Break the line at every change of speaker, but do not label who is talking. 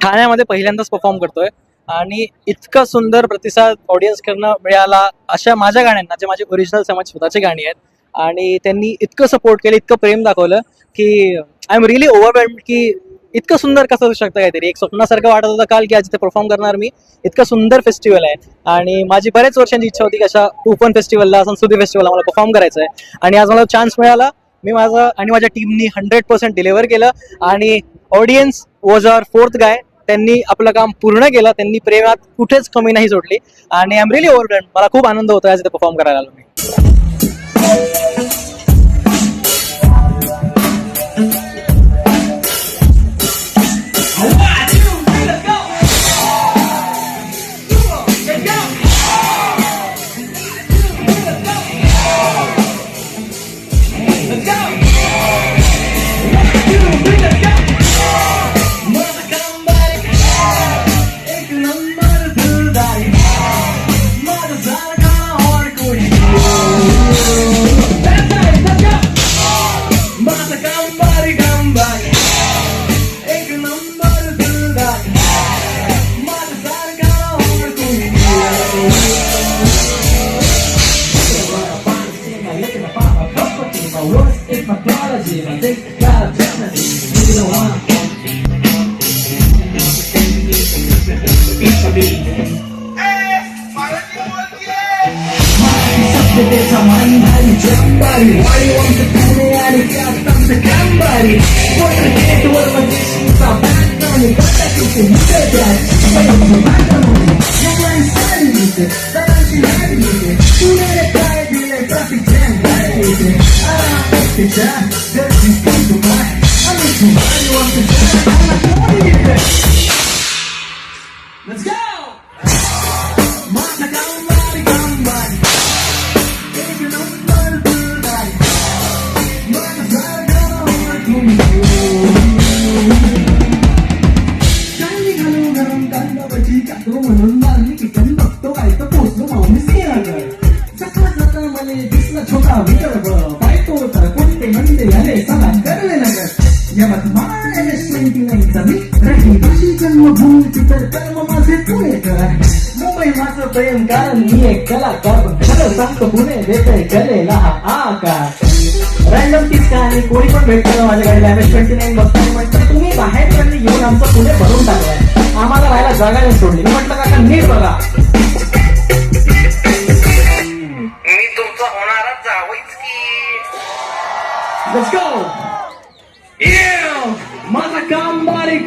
ठाण्यामध्ये पहिल्यांदाच परफॉर्म करतोय आणि इतका सुंदर प्रतिसाद ऑडियन्सकडनं मिळाला अशा माझ्या गाण्यांना, जे माझी ओरिजिनल माझी स्वतःची गाणी आहेत, आणि त्यांनी इतकं सपोर्ट केलं, इतकं प्रेम दाखवलं की आय एम रिअली ओव्हरवेल्म्ड की इतकं सुंदर कसं असू शकतं. काहीतरी एक स्वप्नासारखं वाटत होतं काल की आज इथे परफॉर्म करणार मी. इतकं सुंदर फेस्टिवल आहे आणि माझी बऱ्याच वर्षांची इच्छा होती की अशा ओपन फेस्टिवलला, संस्कृती फेस्टिवलला मला परफॉर्म करायचं आहे आणि आज मला चान्स मिळाला. मी माझं आणि माझ्या टीमनी 100% डिलिव्हर केलं आणि ऑडियन्स वॉज आवर फोर्थ गाय. त्यांनी आपलं काम पूर्ण केलं, त्यांनी प्रेमात कुठेच कमी नाही सोडली आणि आय एम रिअली ओव्हरवेल्म्ड. मला खूप आनंद होतो आज इथे परफॉर्म करायला आलो मी.
Let's go! मुंबई माझं प्रेम कारण मी एक कलाकार, खरं सांगतो पुणे देतय कलेला हा आकार. रॅन्डम किस्सा आणि कोणी पण भेटतं माझ्या गाडीला MS-29 बसताना म्हटलं तुम्ही बाहेर येऊन आमचं पुणे भरून टाकलाय, आम्हाला राहायला जागा नाही सोडली. मी म्हटलं काका नीट बघा,
मी तुमचा होणारच जावईच की.
Let's go. माझा काम बारी